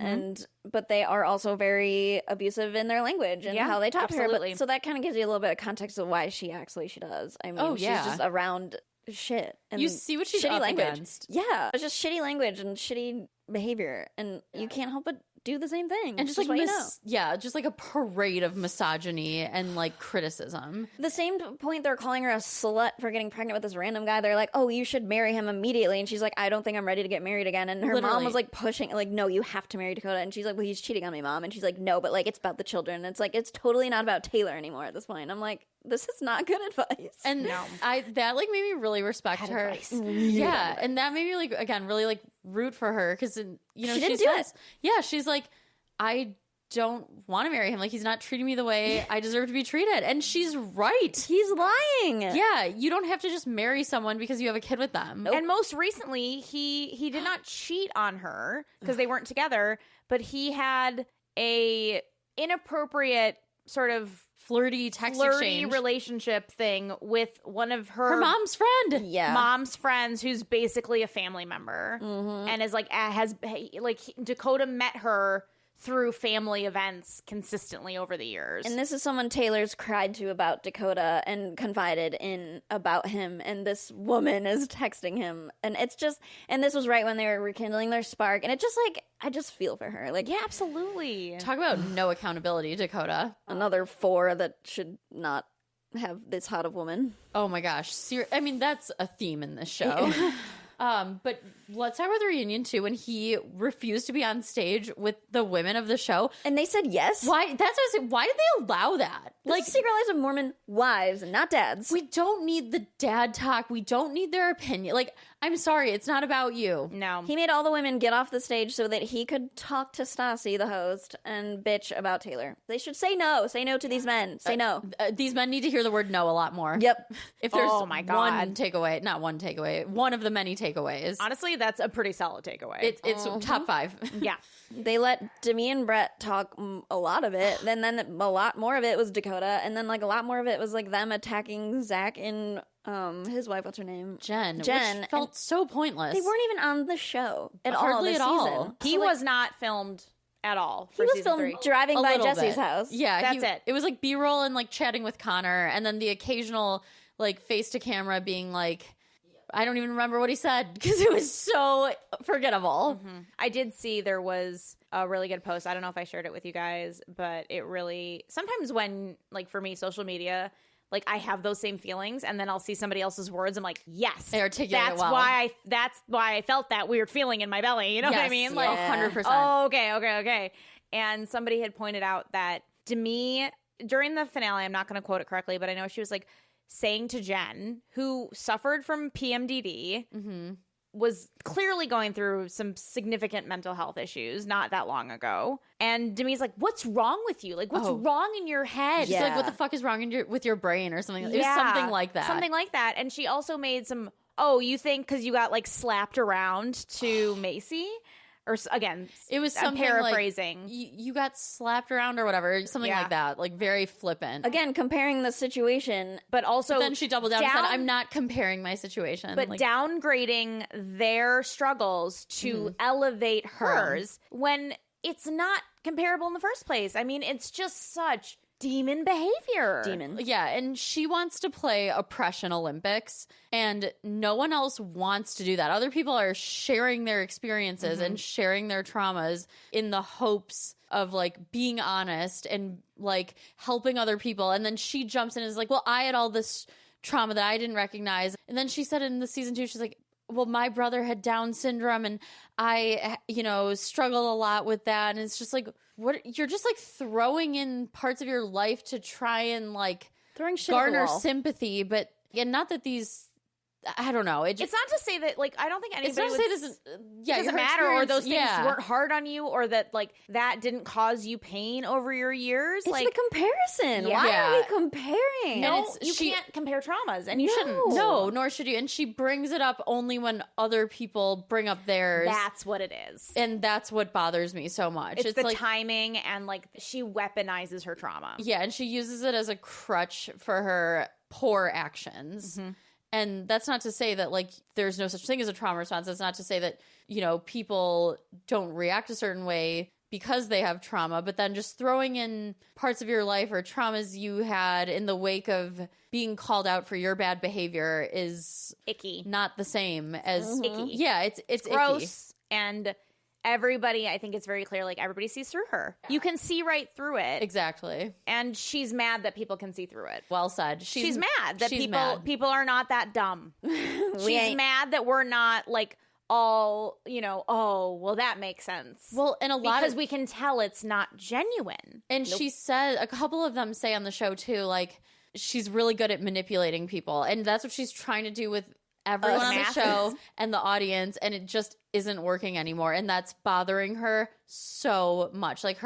but they are also very abusive in their language and Yeah, how they talk to absolutely. her. But so that kind of gives you a little bit of context of why she acts like she does. I mean, yeah. she's just around shit. And You see what she's shitty up language. against. Yeah, it's just shitty language and shitty behavior, and you can't help but do the same thing. And just It's like, what you know. just like a parade of misogyny and like criticism. The same point they're calling her a slut for getting pregnant with this random guy. They're like, oh, you should marry him immediately. And she's like, I don't think I'm ready to get married again. And her mom Literally. was like pushing, like, no, you have to marry Dakota. And she's like, well, he's cheating on me, mom. And she's like, no, but like, it's about the children. And it's like, it's totally not about Taylor anymore at this point. I'm like, this is not good advice. And that like made me really respect her. Yeah, and that made me like, again, really like root for her because you know She didn't she do says, yeah, she's like, I don't want to marry him. Like, he's not treating me the way I deserve to be treated, and she's right. He's lying. Yeah, you don't have to just marry someone because you have a kid with them. And most recently, he did not cheat on her because they weren't together, but he had a inappropriate sort of Flirty text flirty exchange. relationship thing with one of Her mom's friend. Yeah. mom's friends who's basically a family member and is like Dakota met her through family events consistently over the years. And this is someone Taylor's cried to about Dakota and confided in about him. And this woman is texting him. And it's just, and this was right when they were rekindling their spark. And it just like, I just feel for her. Like, yeah, absolutely. Talk about no accountability, Dakota. another 4 that should not have this hot of woman. Oh my gosh. I mean, that's a theme in this show. But let's talk about the reunion too, when he refused to be on stage with the women of the show. And they said yes. Why? That's what I was saying. Why did they allow that? Like, Secret Lives of Mormon wives, not dads. We don't need the dad talk. We don't need their opinion. Like, I'm sorry, it's not about you. No. He made all the women get off the stage so that he could talk to Stassi, the host, and bitch about Taylor. They should say no. Say no to these men. Say no. These men need to hear the word no a lot more. Yep. If there's Oh my God. one takeaway, not one takeaway, one of the many takeaways. Honestly, that's a pretty solid takeaway. It's top 5. yeah. They let Demi and Brett talk a lot of it. Then a lot more of it was Dakota. And then like a lot more of it was like them attacking Zach and his wife, what's her name? Jen, Which which felt so pointless. They weren't even on the show at all Hardly this at all. season. He So, like, was not filmed at all for he was season filmed 3. driving A by little Jesse's bit. house. Yeah, That's it. It was like B-roll and like chatting with Connor, and then the occasional like face to camera being like, I don't even remember what he said because it was so forgettable. I did see there was a really good post. I don't know if I shared it with you guys, but it really, sometimes when, like for me, social media, like I have those same feelings, and then I'll see somebody else's words. I'm like, yes, They articulate it that's well. that's why I felt that weird feeling in my belly. You know what I Yes, mean? yeah. Like, 100%. oh, okay. And somebody had pointed out that Demi, during the finale, I'm not going to quote it correctly, but I know she was like saying to Jen, who suffered from PMDD, was clearly going through some significant mental health issues not that long ago. And Demi's like, what's wrong with you? Like, what's wrong in your head? She's like, what the fuck is wrong with your brain or something? It was something like that. Something like that. And she also made some, oh, you think because you got like slapped around to Macy? Or again, It was I'm something paraphrasing. like you got slapped around or whatever, something Yeah. like that, like very flippant. Again, comparing the situation. But also, Then she doubled down and said, I'm not comparing my situation. But like, downgrading their struggles to elevate hers when it's not comparable in the first place. I mean, it's just such demon behavior. yeah, and she wants to play Oppression Olympics, and no one else wants to do that. Other people are sharing their experiences and sharing their traumas in the hopes of like being honest and like helping other people. And then she jumps in and is like, well, I had all this trauma that I didn't recognize. And then she said in the season 2, she's like, well, my brother had Down syndrome and I, struggle a lot with that. And it's just like, what, you're just like throwing in parts of your life to try and like Throwing shit at the garner wall. sympathy. But and not that these, I don't know. It's not to say that, like, I don't think anybody It's not to say it doesn't, doesn't her matter, or experience- those things yeah. weren't hard on you, or that like that didn't cause you pain over your years. It's like, the comparison. Yeah. Why Yeah. are we comparing? no, it's- you she- can't compare traumas, and you No. shouldn't. No, nor should you. And she brings it up only when other people bring up theirs. That's what it is. And that's what bothers me so much. It's the like, timing, and like she weaponizes her trauma. yeah, and she uses it as a crutch for her poor actions. And that's not to say that like there's no such thing as a trauma response. That's not to say that, people don't react a certain way because they have trauma, but then just throwing in parts of your life or traumas you had in the wake of being called out for your bad behavior is Icky. not the same as Icky. Yeah, it's Gross. And everybody, I think it's very clear, like everybody sees through her. You can see right through it. icky. Exactly. And she's mad that people can see through it. Well said. She's mad that she's mad. people are not that dumb. She's ain't- mad that we're not like all, oh, well, that makes sense. Well, and a lot because of we can tell it's not genuine. And she said, a couple of them say on the show too, like she's really good at manipulating people, and that's what she's trying to do with everyone on the masses. show and the audience, and it just isn't working anymore, and that's bothering her so much. Like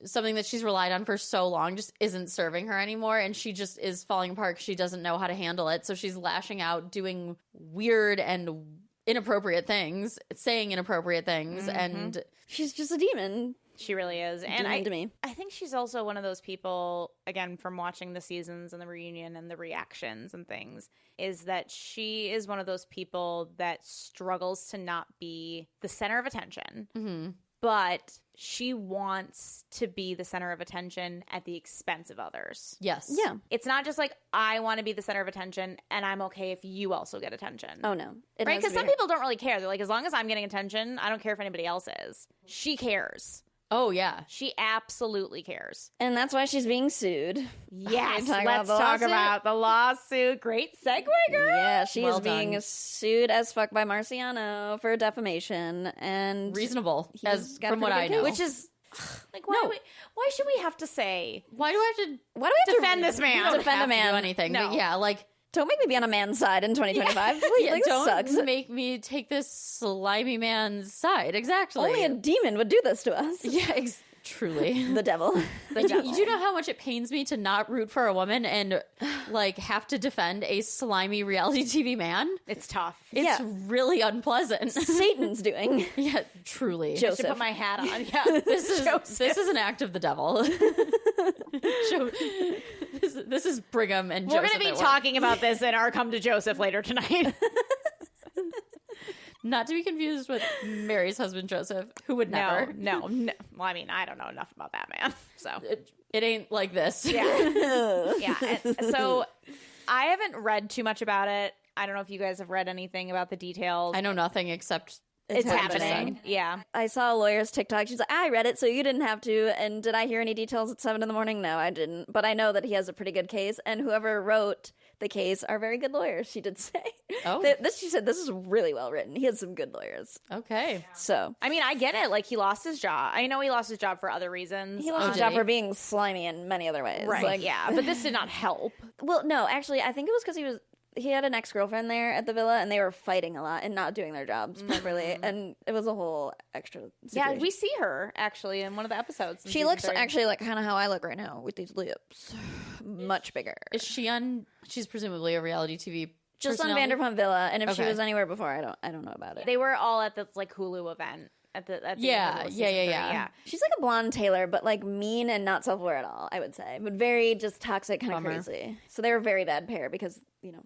something that she's relied on for so long just isn't serving her anymore, and she just is falling apart because she doesn't know how to handle it. So she's lashing out, doing weird and inappropriate things, saying inappropriate things, and She's just a demon. She really is. And Demon to me. I think she's also one of those people, again, from watching the seasons and the reunion and the reactions and things, is that she is one of those people that struggles to not be the center of attention. But she wants to be the center of attention at the expense of others. yes. Yeah. It's not just like, I want to be the center of attention and I'm okay if you also get attention. Oh no. It Right? has to Because be some her. people don't really care. They're like, as long as I'm getting attention, I don't care if anybody else is. She cares. Oh yeah. She absolutely cares. And that's why she's being sued. Yes, Talk about let's the talk lawsuit? about the lawsuit. Great segue, girl. Yeah, she Well is being done. sued as fuck by Marciano for defamation, and Reasonable, as got a from what I pretty good know. case. Which is like, why should we have to say Why do I have to why do we have defend to this man? We don't defend have a to do man? anything? No. But yeah, like Don't make me be on a man's side in 2025. Please, like, this don't sucks. make me take this slimy man's side. Exactly. Only a demon would do this to us. yeah, truly. The devil. You do know how much it pains me to not root for a woman and like have to defend a slimy reality TV man? It's tough? It's Yeah. really unpleasant. Satan's doing. yeah, truly. I should Joseph. put my hat on. Yeah, This is an act of the devil. This is Brigham and we're Joseph going to be at work. talking about this in our Come to Joseph later tonight. Not to be confused with Mary's husband Joseph, who would never. No. Well, I mean, I don't know enough about that man, so It ain't like this. yeah. And so I haven't read too much about it. I don't know if you guys have read anything about the details. I know nothing except It's what you just happening. said. Yeah. I saw a lawyer's TikTok. She's like, I read it, so you didn't have to. And did I hear any details at 7 a.m? No, I didn't. But I know that he has a pretty good case, and whoever wrote the case are very good lawyers, she did say. Oh. She said this is really well written. He has some good lawyers. Okay. So I mean, I get it. Like, he lost his job. I know he lost his job for other reasons. he lost his did job he? for being slimy in many other ways. Right. Like, Yeah. But this did not help. Well, no, actually, I think it was because he had an ex-girlfriend there at the villa, and they were fighting a lot and not doing their jobs properly, and it was a whole extra situation. Yeah, we see her, actually, in one of the episodes. in She season looks 3. actually like kind of how I look right now with these lips. Much bigger. Is she on? She's presumably a reality TV. Just on personality? Vanderpump Villa, and if she Okay. was anywhere before, I don't know about it. They were all at the, like, Hulu event. At the Yeah, end of yeah, season yeah, 3, yeah. She's like a blonde Taylor, but like mean and not self-aware at all, I would say. But very just toxic, kind of Bummer. crazy. So they were a very bad pair because,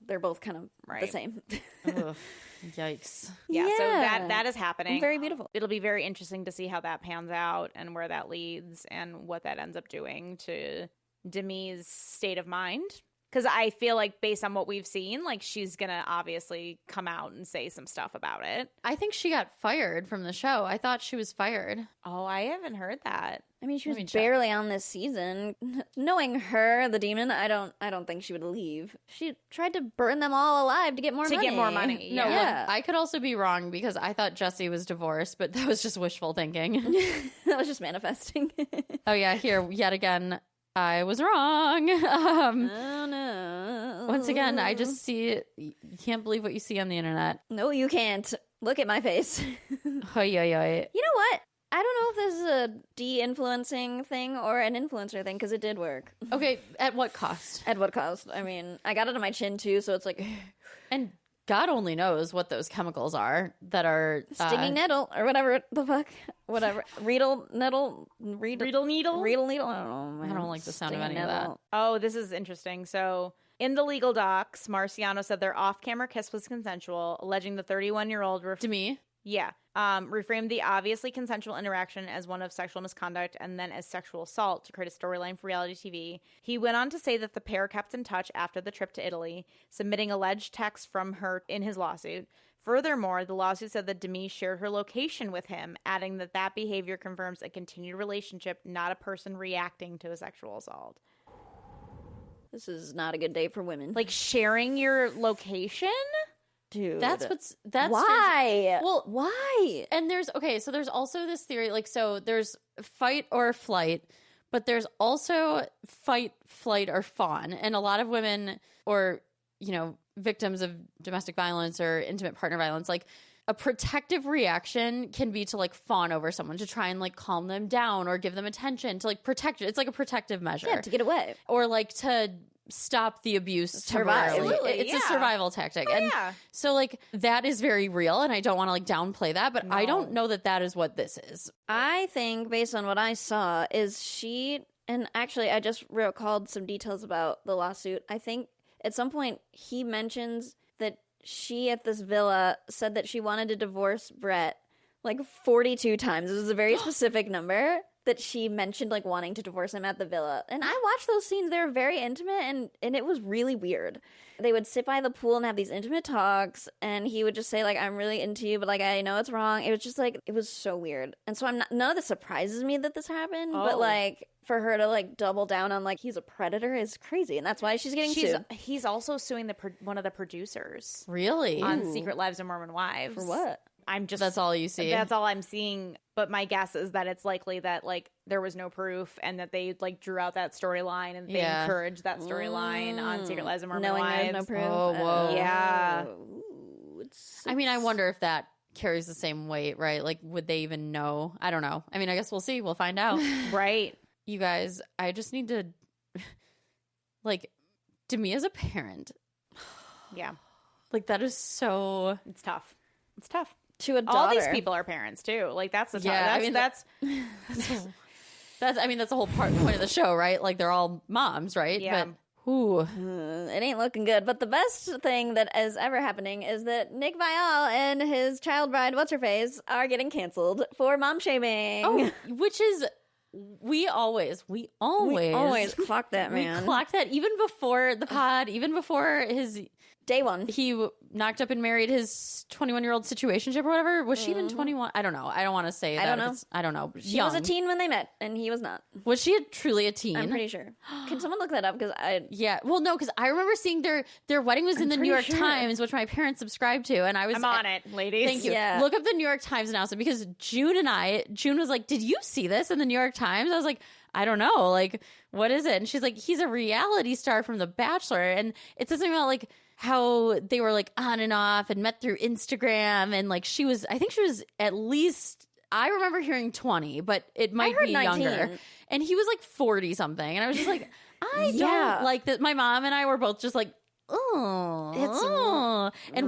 they're both kind of the Right. same. Ugh, yikes. Yeah, so Yeah. that is happening. Very beautiful. It'll be very interesting to see how that pans out and where that leads and what that ends up doing to Demi's state of mind. Because I feel like based on what we've seen, like, she's going to obviously come out and say some stuff about it. I think she got fired from the show. I thought she was fired. Oh, I haven't heard that. I mean, she Let was me check. barely on this season. Knowing her, the demon, I don't think she would leave. She tried to burn them all alive to get more money. To get more money. No, Yeah. look, I could also be wrong because I thought Jesse was divorced, but that was just wishful thinking. That was just manifesting. Oh yeah, here yet again, I was wrong. Oh no. Once again, I just see. You can't believe what you see on the internet. No, you can't. Look at my face. Hoi, hoi, hoi. You know what? I don't know if this is a de-influencing thing or an influencer thing, because it did work. Okay, at what cost? At what cost? I mean, I got it on my chin too, so it's like And God only knows what those chemicals are that are stinging nettle or whatever the fuck, whatever. Reedle needle. Riddle needle? Reedle needle. I don't know. Man. I don't like the sound of Stinging any of that. nettle. Oh, this is interesting. So, in the legal docs, Marciano said their off-camera kiss was consensual, alleging the 31-year-old To me, reframed the obviously consensual interaction as one of sexual misconduct and then as sexual assault to create a storyline for reality TV. He went on to say that the pair kept in touch after the trip to Italy, submitting alleged texts from her in his lawsuit. Furthermore, the lawsuit said that Demi shared her location with him, adding that behavior confirms a continued relationship, not a person reacting to a sexual assault. This is not a good day for women. Like, sharing your location? dude, that's why. Well, why? And there's also this theory, like, so there's fight or flight, but there's also fight, flight, or fawn. And a lot of women, or, victims of domestic violence or intimate partner violence, like, a protective reaction can be to, like, fawn over someone, to try and, like, calm them down or give them attention, to, like, protect. It's like a protective measure. Yeah, to get away. Or, like, to stop the abuse Survive. temporarily. Absolutely, It's yeah. a survival tactic. Oh, and yeah. so, like, that is very real, and I don't want to, like, downplay that, but I don't know that that is what this is. I think, based on what I saw, is she, and actually I just recalled some details about the lawsuit. I think at some point he mentions that she at this villa said that she wanted to divorce Brett like 42 times. It was a very specific number that she mentioned, like, wanting to divorce him at the villa. And I watched those scenes. They were very intimate, and it was really weird. They would sit by the pool and have these intimate talks, and he would just say, like, I'm really into you, but, like, I know it's wrong. It was just, like, it was so weird. And so none of this surprises me that this happened, but, Oh. like, for her to, like, double down on, like, he's a predator is crazy, and that's why she's getting sued. He's also suing one of the producers Really? on Secret Lives of Mormon Wives. For what? That's all you see? That's all I'm seeing. But my guess is that it's likely that, like, there was no proof and that they, like, drew out that storyline and they encouraged that storyline on Secret Lives of Mormon Knowing Wives. there's no proof. Oh, whoa. Yeah. Ooh, I mean, I wonder if that carries the same weight, right? Like, would they even know? I don't know. I mean, I guess we'll see. We'll find out. Right. You guys, I just need to, like, to me as a parent, Yeah. like, that is so... It's tough. It's tough. to a daughter. All these people are parents too. Like, that's the Yeah, I mean, that's That's the whole point of the show, right? Like, they're all moms, right? Yeah. But, ooh. It ain't looking good. But the best thing that is ever happening is that Nick Viall and his child bride, what's-her-face, are getting canceled for mom shaming. Oh, which is we always clocked that man. We clocked that even before the pod, even before his day one. He knocked up and married his 21-year-old situationship or whatever. Was she even 21? I don't know. I don't want to say that. I don't know. She was a teen when they met, and he was not. Was she truly a teen? I'm pretty sure. Can someone look that up? Because yeah. Well, no, because I remember seeing their wedding was in the New York Times, which my parents subscribed to, and I'm on it, ladies. Thank you. Yeah. Look up the New York Times announcement because June was like, "Did you see this in the New York Times?" I was like, I don't know. Like, what is it? And she's like, he's a reality star from The Bachelor, and it says something about like how they were like on and off and met through Instagram, and like I think she was at least, I remember hearing 20, but it might be 19. Younger. And he was like 40 something, and I was just like, I don't like that. My mom and I were both just like, and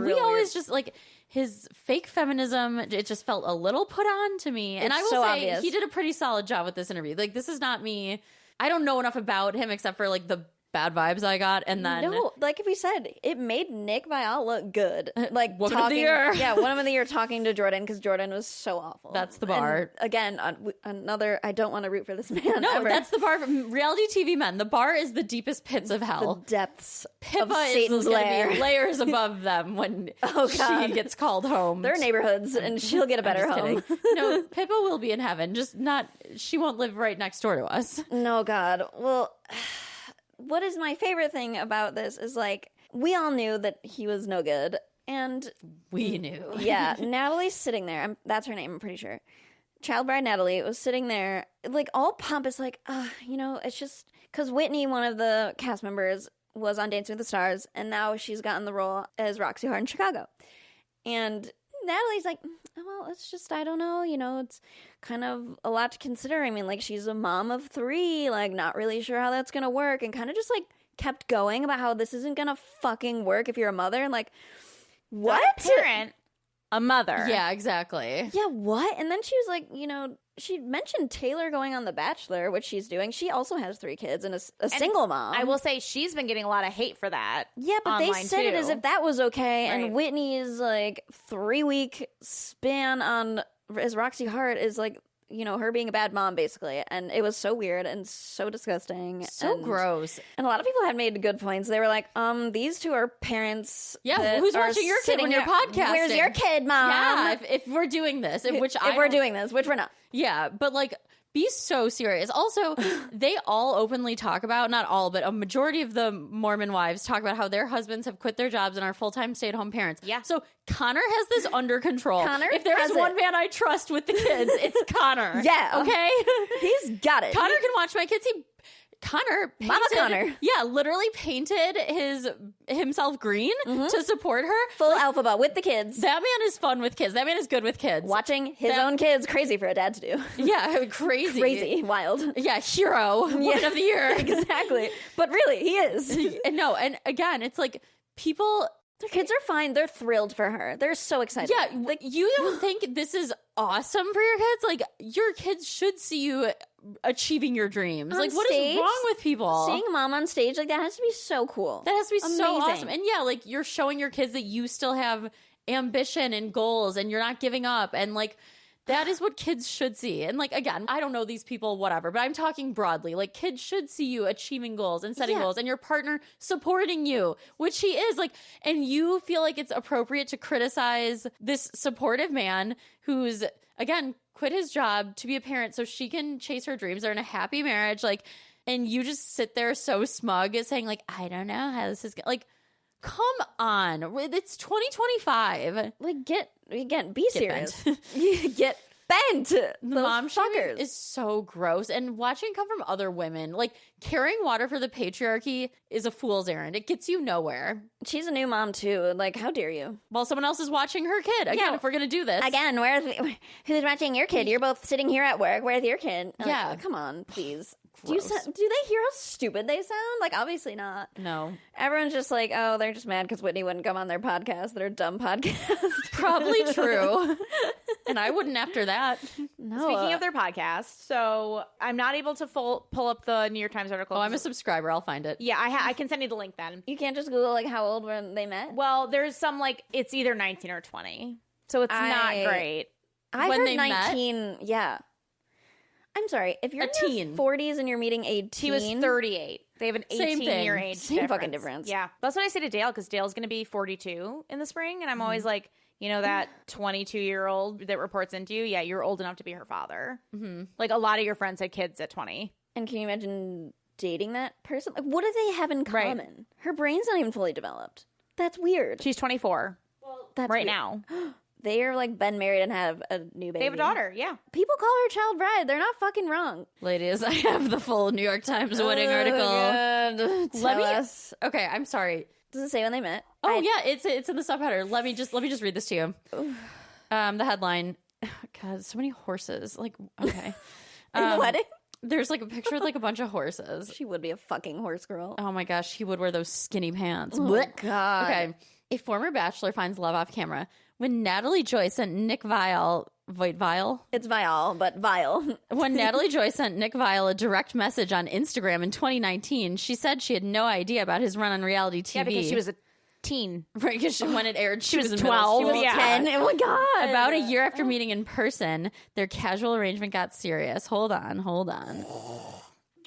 we always just like his fake feminism. It just felt a little put on to me, and I will say obvious. He did a pretty solid job with this interview. Like, this is not me. I don't know enough about him except for like the bad vibes I got, and then no, like we said, it made Nick Viall look good. Like woman of the year. Yeah, woman of the year talking to Jordan because Jordan was so awful. That's the bar. And again, another. I don't want to root for this man. No, ever. That's the bar. Reality TV men. The bar is the deepest pits of hell. The depths Pippa of Satan's lair. Layers above them when she gets called home. They're neighborhoods, and she'll get a better home. No, Pippa will be in heaven. Just not. She won't live right next door to us. No, God. Well. What is my favorite thing about this is, like, we all knew that he was no good, and we knew. Yeah, Natalie's sitting there. That's her name, I'm pretty sure. Child bride Natalie was sitting there, like, all pompous, like, it's just because Whitney, one of the cast members, was on Dancing with the Stars, and now she's gotten the role as Roxy Hart in Chicago. And Natalie's like, well, it's just, I don't know, it's kind of a lot to consider. I mean, like, she's a mom of 3, like, not really sure how that's gonna work, and kind of just, like, kept going about how this isn't gonna fucking work if you're a mother, and, like, what? Not a parent, a mother. Yeah, exactly. Yeah, what? And then she was like, she mentioned Taylor going on The Bachelor, which she's doing. She also has 3 kids and a single mom. I will say she's been getting a lot of hate for that. Yeah, but they said it as if that was okay. Right. And Whitney's like 3-week span on as Roxy Hart is like, her being a bad mom, basically. And it was so weird and so disgusting. So gross. And a lot of people had made good points. They were like, these 2 are parents. Yeah, who's watching your kid when you're podcasting? Where's your kid, Mom? Yeah, if we're doing this, if we're doing this, which we're not. Yeah, but like, be so serious. Also, they all openly talk about, not all, but a majority of the Mormon wives talk about how their husbands have quit their jobs and are full-time stay-at-home parents. Yeah. So Connor has this under control. Connor if there is one man I trust with the kids, it's Connor. Yeah. Okay? He's got it. Connor can watch my kids. Connor painted, Mama Connor. Yeah, literally painted himself green to support her. Full alpha with the kids. That man is fun with kids. That man is good with kids. Watching his own kids, crazy for a dad to do. Yeah, crazy. Crazy, wild. Yeah, hero, woman of the year. Exactly. But really, he is. No, and again, it's like people... Their kids are fine. They're thrilled for her. They're so excited. Yeah, like, you don't think this is awesome for your kids? Like, your kids should see you achieving your dreams. On like, what stage, is wrong with people? Seeing mom on stage, like, that has to be so cool. That has to be amazing. So awesome. And yeah, like, you're showing your kids that you still have ambition and goals and you're not giving up. And like, that is what kids should see. And like, again, I don't know these people, whatever, but I'm talking broadly. Like, kids should see you achieving goals and setting goals and your partner supporting you, which he is. Like, and you feel like it's appropriate to criticize this supportive man who's, again, quit his job to be a parent so she can chase her dreams. They're in a happy marriage. Like, and you just sit there so smug saying like, I don't know how this is going. Like, come on. It's 2025. Like, be serious. Get bent. The Those mom shaming fuckers is so gross. And watching it come from other women, like, carrying water for the patriarchy is a fool's errand. It gets you nowhere. She's a new mom, too. Like, how dare you? While someone else is watching her kid. Again, if we're going to do this. Again, who's watching your kid? You're both sitting here at work. Where's your kid? Yeah. Like, come on, please. Do Gross. they hear how stupid they sound? Like, obviously not. No. Everyone's just like, oh, they're just mad because Whitney wouldn't come on their podcast. Their dumb podcast. Probably true. And I wouldn't after that. No. Speaking of their podcast, so I'm not able to pull up the New York Times article. Oh, I'm a subscriber. I'll find it. Yeah, I can send you the link then. You can't just Google, like, how old were they met? Well, there's some, like, it's either 19 or 20. So it's not great. I When heard they 19, yeah. I'm sorry. If you're A teen. in your 40s and you're meeting a teen, He was 38. They have an Same 18-year thing. age Same fucking difference. Yeah. That's what I say to Dale, because Dale's going to be 42 in the spring. And I'm always like, you know, that 22-year-old that reports into you? Yeah, you're old enough to be her father. Mm-hmm. Like, a lot of your friends had kids at 20. And can you imagine dating that person? Like, what do they have in common? Her brain's not even fully developed. That's weird. She's 24 That's right weird. now. They are like been married and have a new baby. They have a daughter, yeah. People call her child bride. They're not fucking wrong. Ladies, I have the full New York Times winning article. God. Tell us. Okay, I'm sorry. Does it say when they met? Oh yeah, it's in the subheader. Let me just read this to you. The headline. God, so many horses. Like, okay. In the wedding? There's like a picture with like a bunch of horses. She would be a fucking horse girl. Oh my gosh, he would wear those skinny pants. Oh, God. Okay. A former bachelor finds love off camera when Natalie Joy sent Nick Vial. Wait, Vial? It's Vial, but Vial. When Natalie Joy sent Nick Vial a direct message on Instagram in 2019, she said she had no idea about his run on reality TV. Yeah, because she was a teen. Right, because when it aired, she was in 12. middle school. She was 10. Oh my God. About a year after meeting in person, their casual arrangement got serious. Hold on.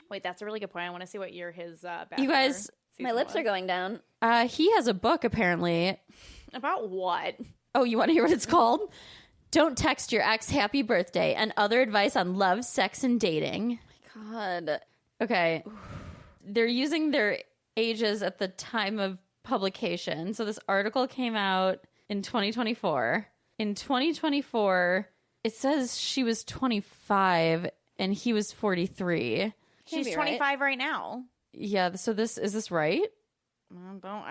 Wait, that's a really good point. I want to see what year his Bachelor You guys, My lips are going down. he has a book apparently. About what? Oh, you want to hear what it's called? Don't text your ex happy birthday and other advice on love, sex, and dating. God. Okay. They're using their ages at the time of publication. So this article came out in 2024. In 2024, it says she was 25 and he was 43. She's be 25 right now. Yeah, so is this right? I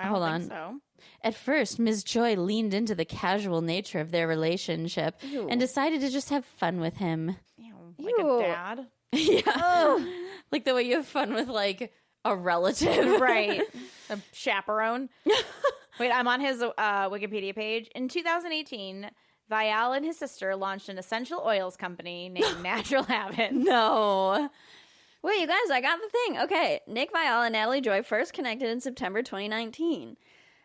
Hold don't on. think so. At first, Ms. Joy leaned into the casual nature of their relationship and decided to just have fun with him. Ew, like Ew. a dad. Yeah. Like the way you have fun with like a relative. Right. A chaperone. Wait, I'm on his Wikipedia page. In 2018, Vial and his sister launched an essential oils company named Natural Habits. No. Wait, you guys, I got the thing. Okay, Nick Vial and Natalie Joy first connected in September 2019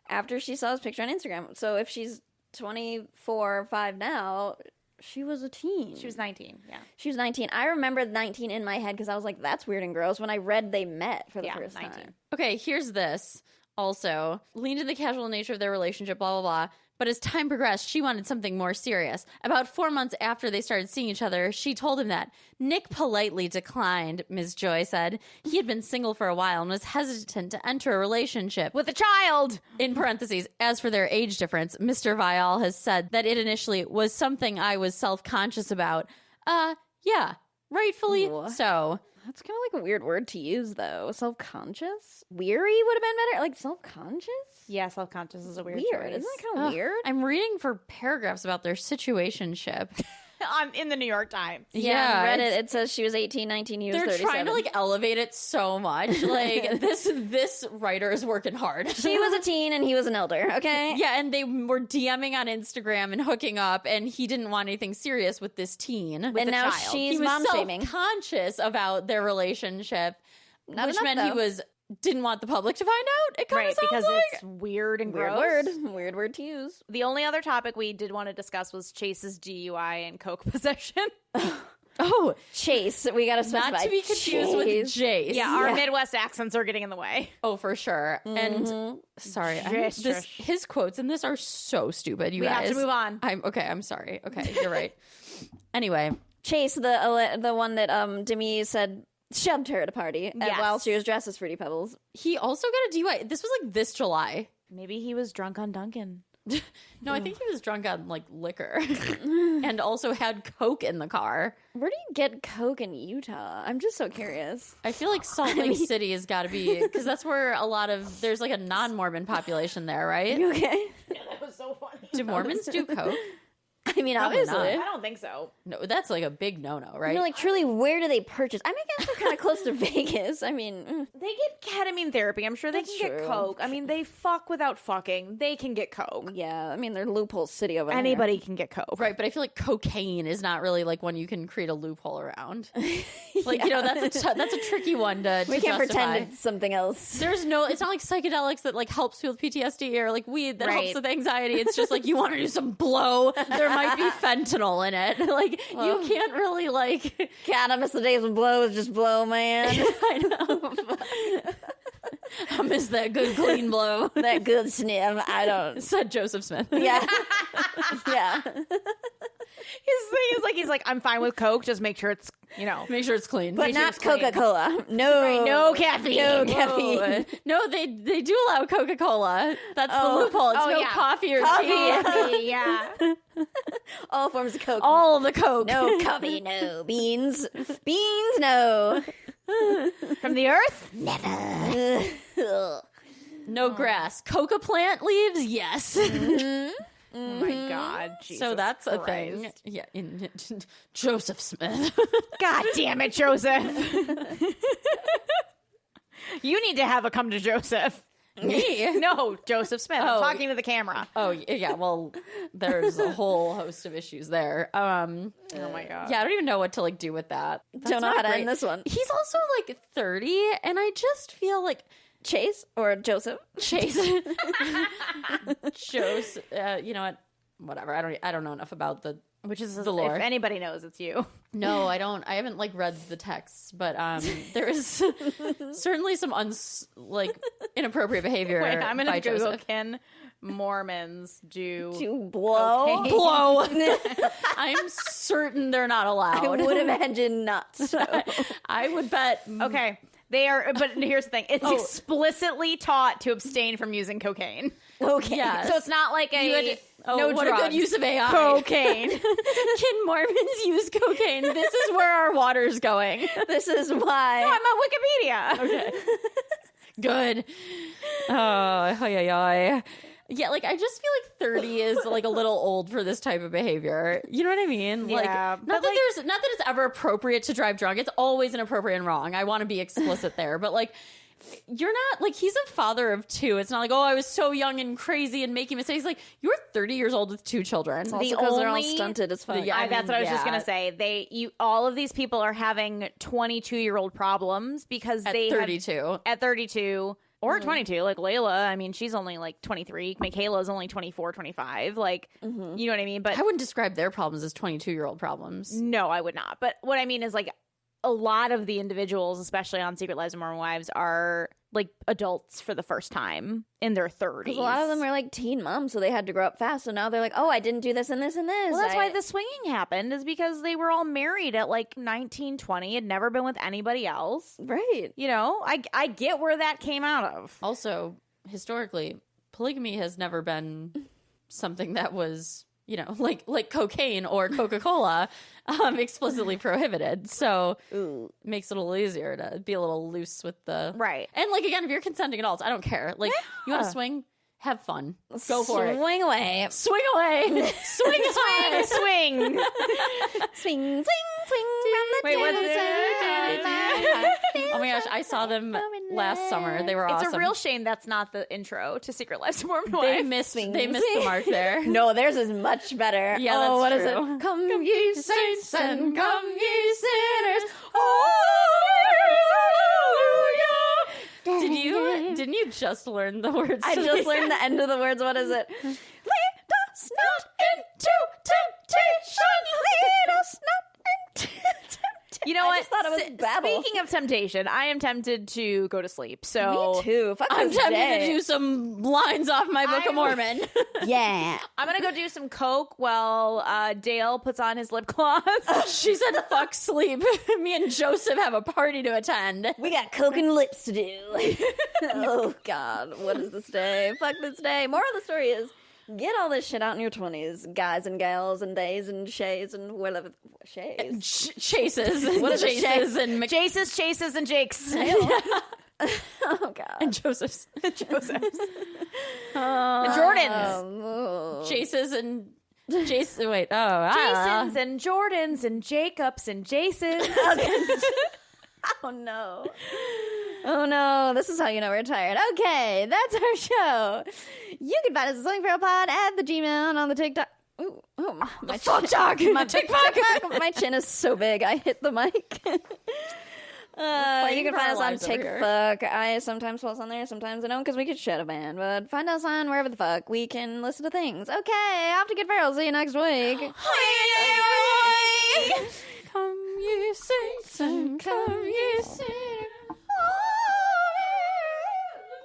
after she saw his picture on Instagram. So if she's 24 or 5 now, she was a teen. She was 19, yeah. She was 19. I remember 19 in my head because I was like, that's weird and gross when I read they met for the first 19. time. Okay, here's this. Also, leaned into the casual nature of their relationship, blah, blah, blah. But as time progressed, she wanted something more serious. About 4 months after they started seeing each other, she told him that. Nick politely declined, Ms. Joy said. He had been single for a while and was hesitant to enter a relationship. With a child! In parentheses, as for their age difference, Mr. Vial has said that it initially was something I was self-conscious about. Yeah, rightfully Ew. so. That's kind of like a weird word to use, though. Self-conscious? Weary would have been better. Like, self-conscious? Yeah, self-conscious is a weird Weird. choice. Isn't that kind of weird? I'm reading for paragraphs about their situationship. In the New York Times. Yeah, on Reddit, it's- it says she was 18, 19, he was They're 37. trying to like elevate it so much. Like this writer is working hard. She was a teen and he was an elder, okay? Yeah, and they were DMing on Instagram and hooking up, and he didn't want anything serious with this teen. And the now child. she's He was mom-shaming. self-conscious about their relationship, Not which enough, meant he though. didn't want the public to find out. It kind Right, of sounds because like. it's weird and Weird gross. word. Weird word to use. The only other topic we did want to discuss was Chase's DUI and coke possession. Oh, Chase. We gotta specify. not to be confused with Chase. Jace. Yeah, our Midwest accents are getting in the way. Oh, for sure. And sorry, Jish. his quotes in this are so stupid. You We guys have to move on. I'm sorry. Okay, you're right. Anyway, Chase, the one that Demi said shoved her at a party Yes. while she was dressed as Fruity Pebbles. he also got a DUI. This was like this July. Maybe he was drunk on Duncan. No, I think he was drunk on like liquor and also had coke in the car. Where do you get coke in Utah? I'm just so curious. I feel like Salt Lake City has got to be, because that's where a lot of, there's like a non-Mormon population there, right? You okay? That was so funny. Do Mormons do coke? I mean, Probably obviously. not. I don't think so. No, that's like a big no-no, right? You're like, truly, where do they purchase? I mean, I guess they're kind of close to Vegas. I mean, They get ketamine therapy. I'm sure they That's can get true. coke. I mean, they fuck without fucking. They can get coke. yeah. I mean, they're loophole city over Anybody can get coke. Right, but I feel like cocaine is not really like one you can create a loophole around. Like, you know, that's a tricky one to We can't justify. pretend it's something else. There's no, it's not like psychedelics that like helps people with PTSD or like weed that helps Right. with anxiety. It's just like you want to do some blow. There might might be fentanyl in it. Like, you can't really, like... God, I miss the days when blow was just blow, man. I know. I miss that good, clean blow. That good sniff. I don't... Said Joseph Smith. Yeah. Yeah. His thing is he's like, I'm fine with Coke. Just make sure it's, Make sure it's clean. But Make sure not it's clean. Coca-Cola. No. Right, no caffeine. No Whoa. caffeine. No, they do allow Coca-Cola. That's the loophole. It's no yeah. coffee or tea. Yeah. All forms of Coke. All the Coke. No coffee, no beans. Beans, no. From the earth? Never. No grass. Coca plant leaves? Yes. Oh my God. Jesus So that's a Christ. thing. Yeah. Joseph Smith. God damn it, Joseph. You need to have a come to Joseph. Me? No, Joseph Smith. I'm Oh. talking to the camera. Oh, yeah. Well, there's a whole host of issues there. Oh my God. Yeah, I don't even know what to do with that. That's Don't know not how to great. end this one. He's also 30, and I just feel like Chase or Joseph? Chase, Joseph. You know what? Whatever. I don't know enough about the. Which is the lore. If anybody knows, it's you. No, I don't. I haven't read the texts, but there is certainly some inappropriate behavior. Wait, I'm by gonna Google, Joseph. can Mormons do To blow? cocaine? Blow. I'm certain they're not I allowed. would imagine not. So. I would bet. Okay. They are, but here's the thing. It's explicitly taught to abstain from using cocaine. Okay. Yes. So it's not like a no no what drugs. a good use of AI. Cocaine. Can Mormons use cocaine? This is where our water's going. This is why. I'm on Wikipedia. Okay. Good. Oh, yeah. Yeah, I just feel 30 is a little old for this type of behavior. You know what I mean? Yeah, not that it's ever appropriate to drive drunk. It's always inappropriate and wrong. I want to be explicit there, but you're not he's a father of 2. It's not I was so young and crazy and making mistakes. You're 30 years old with 2 children. Also because they're all stunted as fuck. Yeah, That's what I was just yeah. gonna say. All of these people are having 22-year-old problems because At they 32. at 32 or 22. Like Layla, I mean, she's only 23. Michaela's only 24, 25. You know what I mean? But I wouldn't describe their problems as 22-year-old problems. no, I would not. But what I mean is a lot of the individuals, especially on Secret Lives of Mormon Wives, are adults for the first time in their 30s. Because a lot of them are teen moms, so they had to grow up fast. So now they're oh, I didn't do this and this and this. Well, that's why the swinging happened, is because they were all married at 19, 20, had never been with anybody else. Right. I get where that came out of. Also, historically, polygamy has never been something that was, like cocaine or Coca-Cola explicitly prohibited. So it makes it a little easier to be a little loose with the... Right. And again, if you're consenting adults, I don't care. You want to swing? Have fun. Go for it. Swing away. Swing away. Swing high. Swing. Swing, swing, swing. Wait, what's Oh my gosh, I saw them last summer. They were awesome. It's a real shame that's not the intro to Secret Lives of Mormon They Wives. missed the mark there. No, theirs is much better. Yeah, oh, what that's is true. it? Come ye saints and come ye sinners. Didn't you just learn the words? I to just these? learned the end of the words. What is it? Lead us not into temptation. Lead us not into temptation. You know I what? just thought it was babble. Speaking of temptation, I am tempted to go to sleep. So Me too. Fuck I'm this tempted day. to do some lines off my Book of Mormon. Yeah. I'm gonna go do some coke while Dale puts on his lip gloss. She said, fuck sleep. Me and Joseph have a party to attend. We got coke and lips to do. Oh, God. What is this day? Fuck this day. Moral of the story is, get all this shit out in your 20s, guys and gals and days and shays and whatever. Shays? Chases. What is it? Chases and Chases, and Jakes. Oh, God. and Joseph's. And Jordans. Oh. Chases and Jason. Wait. Oh. Jasons and Jordans and Jacobs and Jasons. Oh, no. Oh, no. This is how you know we're tired. Okay, that's our show. You can find us at Something Feral Pod at the Gmail and on the TikTok. Ooh, oh, my TikTok. My TikTok. My chin is so big. I hit the mic. You can for find our us on lives over here. TikTok. I sometimes post on there, sometimes I don't, because we could shut a band. But find us on wherever the fuck we can listen to things. Okay, off to Get Feral. See you next week.